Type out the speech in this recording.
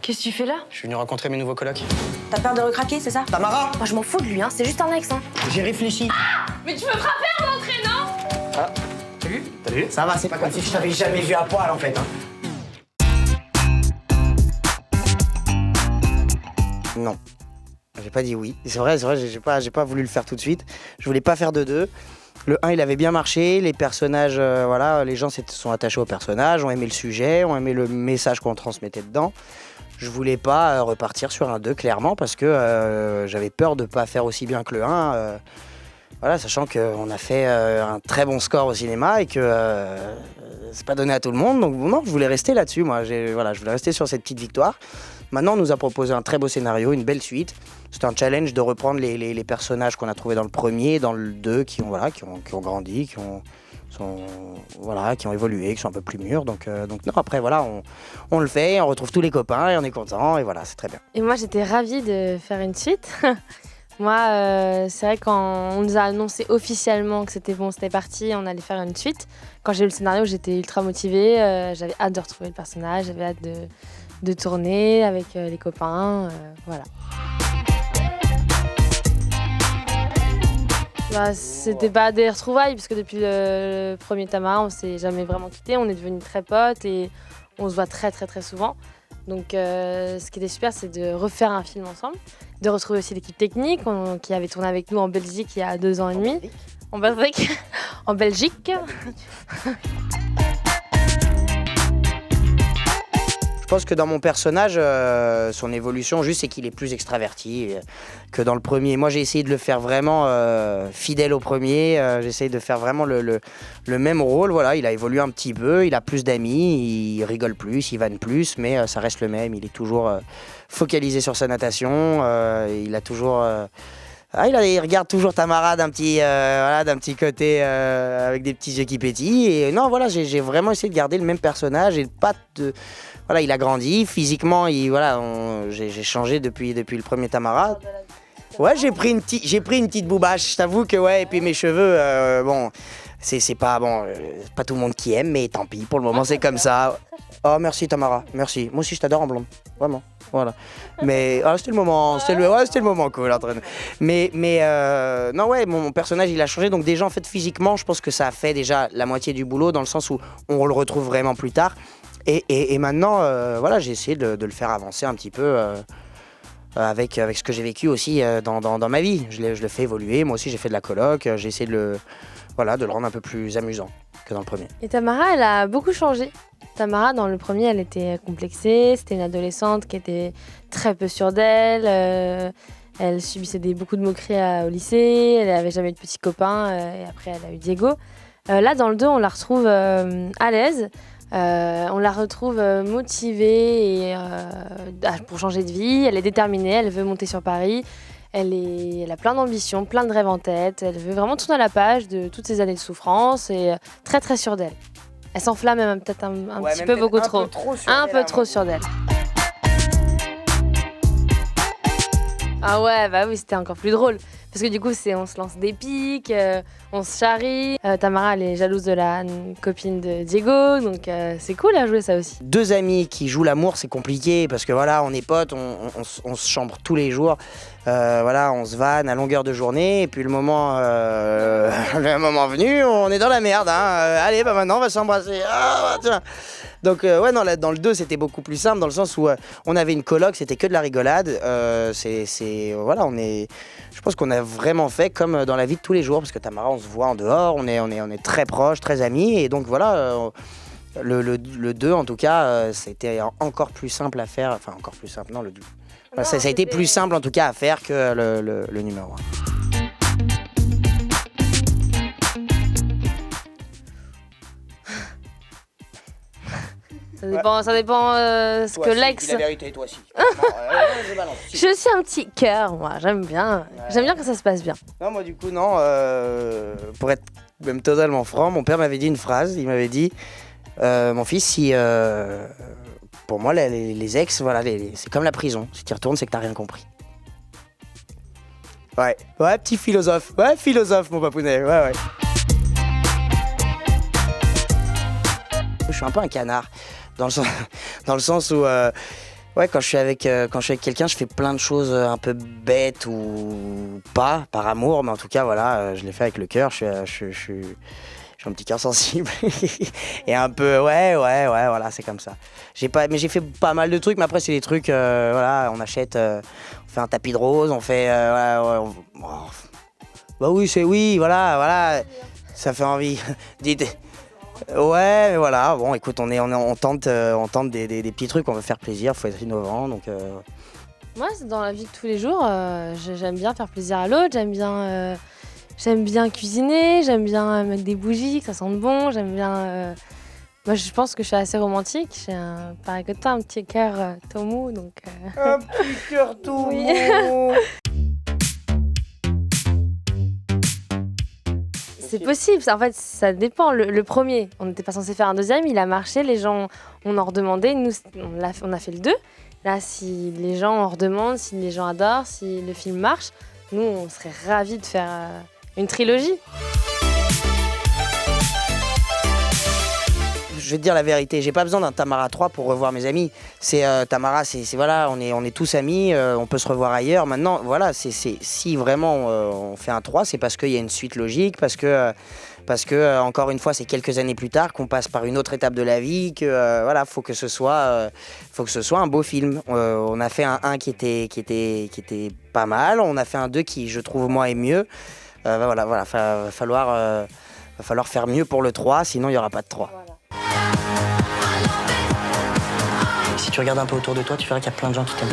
Qu'est-ce que tu fais là? Je suis venu rencontrer mes nouveaux colocs. T'as peur de recraquer, c'est ça? Tamara! Moi je m'en fous de lui, hein. C'est juste un ex, hein. J'ai réfléchi. Mais tu me frapper à l'entrée, non? Ah, t'as vu? T'as vu? Ça va, c'est pas comme si je t'avais jamais vu à poil en fait. Non. J'ai pas dit oui. C'est vrai, j'ai pas voulu le faire tout de suite. Je voulais pas faire de deux. Le 1, il avait bien marché, les personnages, voilà, les gens se sont attachés aux personnages, ont aimé le sujet, ont aimé le message qu'on transmettait dedans. Je voulais pas repartir sur un 2, clairement, parce que j'avais peur de pas faire aussi bien que le 1. Voilà, sachant qu'on a fait un très bon score au cinéma et que c'est pas donné à tout le monde. Donc non, je voulais rester là-dessus, moi. Je voulais rester sur cette petite victoire. Maintenant, on nous a proposé un très beau scénario, une belle suite. C'est un challenge de reprendre les personnages qu'on a trouvés dans le premier, dans le 2, qui ont grandi, qui ont évolué, qui sont un peu plus mûrs. Donc non, après, voilà, on le fait, on retrouve tous les copains et on est content. Et voilà, c'est très bien. Et moi, j'étais ravie de faire une suite. Moi, c'est vrai, quand on nous a annoncé officiellement que c'était bon, c'était parti, on allait faire une suite. Quand j'ai eu le scénario, j'étais ultra motivée. J'avais hâte de retrouver le personnage, j'avais hâte de tourner avec les copains. Voilà. C'était pas des retrouvailles, parce que depuis le premier Tamara, on s'est jamais vraiment quittés. On est devenus très potes et on se voit très très très souvent. Donc ce qui était super, c'est de refaire un film ensemble, de retrouver aussi l'équipe technique qui avait tourné avec nous en Belgique il y a 2 ans et demi. En Belgique. En Belgique. Je pense que dans mon personnage, son évolution, juste, c'est qu'il est plus extraverti que dans le premier. Moi, j'ai essayé de le faire vraiment fidèle au premier. J'ai essayé de faire vraiment le même rôle. Voilà, il a évolué un petit peu, il a plus d'amis, il rigole plus, il vanne plus, mais ça reste le même. Il est toujours focalisé sur sa natation. Il a toujours... il regarde toujours Tamara d'un petit côté avec des petits yeux qui pétillent. Et non, voilà, j'ai vraiment essayé de garder le même personnage et pas de... Voilà, il a grandi physiquement. J'ai changé depuis le premier Tamara. Ouais, j'ai pris une petite boubache. Je t'avoue que ouais. Et puis mes cheveux, bon, c'est pas tout le monde qui aime, mais tant pis. Pour le moment, c'est comme ça. Oh, merci Tamara, merci. Moi aussi, je t'adore en blonde, vraiment. Voilà. Mais c'était le moment, c'était le moment cool. Mais non, ouais, mon personnage, il a changé. Donc déjà, en fait, physiquement, je pense que ça a fait déjà la moitié du boulot, dans le sens où on le retrouve vraiment plus tard. Et maintenant, voilà, j'ai essayé de le faire avancer un petit peu avec ce que j'ai vécu aussi dans ma vie. Je le fais évoluer. Moi aussi, j'ai fait de la coloc. J'ai essayé de le rendre un peu plus amusant que dans le premier. Et Tamara, elle a beaucoup changé. Tamara, dans le premier, elle était complexée. C'était une adolescente qui était très peu sûre d'elle. Elle subissait beaucoup de moqueries au lycée. Elle n'avait jamais eu de petits copains. Et après, elle a eu Diego. Là, dans le 2, on la retrouve à l'aise. On la retrouve motivée pour changer de vie. Elle est déterminée, elle veut monter sur Paris. Elle a plein d'ambitions, plein de rêves en tête. Elle veut vraiment tourner la page de toutes ces années de souffrance et très très sûre d'elle. Elle s'enflamme même peut-être un petit peu beaucoup trop. Un peu trop sûre d'elle. Ah ouais, bah oui, c'était encore plus drôle. Parce que du coup, on se lance des pics, on se charrie. Tamara, elle est jalouse de la copine de Diego, donc c'est cool à jouer ça aussi. 2 amis qui jouent l'amour, c'est compliqué parce que voilà, on est potes, on se chambre tous les jours. Voilà, on se vanne à longueur de journée et puis le moment venu, on est dans la merde. Hein. Allez, bah maintenant, on va s'embrasser. Ah, tiens. Donc ouais, non, là, dans le 2, c'était beaucoup plus simple dans le sens où on avait une coloc, c'était que de la rigolade. Voilà, je pense qu'on a vraiment fait comme dans la vie de tous les jours parce que Tamara, on se voit en dehors, on est très proches, très amis et donc voilà. Le 2, en tout cas, c'était encore plus simple à faire. Enfin, encore plus simple, non, le 2. Enfin, ça a été plus simple en tout cas à faire que le numéro 1. Ça dépend ce que l'ex... Dis la vérité, toi aussi. Je suis un petit cœur, moi, j'aime bien. Ouais. J'aime bien que ça se passe bien. Non, moi du coup, non. Pour être même totalement franc, mon père m'avait dit une phrase. Il m'avait dit, mon fils, si... pour moi, les ex, voilà, c'est comme la prison. Si tu y retournes, c'est que t'as rien compris. Ouais, petit philosophe. Ouais, philosophe, mon papounet. Ouais. Je suis un peu un canard. Dans le sens où Ouais, quand je suis avec quelqu'un, je fais plein de choses un peu bêtes ou pas, par amour, mais en tout cas, voilà, je l'ai fait avec le cœur. Je suis un petit cœur sensible et un peu, ouais, voilà, c'est comme ça. Mais j'ai fait pas mal de trucs, mais après c'est des trucs, voilà, on achète, on fait un tapis de rose, on fait, voilà, bah oui, voilà, ça fait envie. Ouais, mais voilà, bon, écoute, on tente des petits trucs, on veut faire plaisir, faut être innovant, donc. Moi, c'est dans la vie de tous les jours, j'aime bien faire plaisir à l'autre, j'aime bien cuisiner, j'aime bien mettre des bougies, que ça sente bon, j'aime bien... Moi, je pense que je suis assez romantique, pareil que toi, un petit cœur tout mou, donc... Un petit cœur tout Oui. mou. C'est possible, en fait, ça dépend. Le premier, on n'était pas censé faire un deuxième, il a marché, les gens, on en redemandait, nous, on a fait le 2. Là, si les gens en redemandent, si les gens adorent, si le film marche, nous, on serait ravis de faire une trilogie. Je vais te dire la vérité, j'ai pas besoin d'un Tamara 3 pour revoir mes amis. Tamara, c'est voilà, on est tous amis, on peut se revoir ailleurs. Maintenant, voilà, si vraiment on fait un 3, c'est parce qu'il y a une suite logique, parce que encore une fois, c'est quelques années plus tard qu'on passe par une autre étape de la vie, que voilà, faut que ce soit un beau film. On a fait un 1 qui était pas mal, on a fait un 2 qui, je trouve, moi, est mieux. Voilà, va falloir faire mieux pour le 3, sinon il n'y aura pas de 3. Voilà. Si tu regardes un peu autour de toi, tu verras qu'il y a plein de gens qui t'aiment.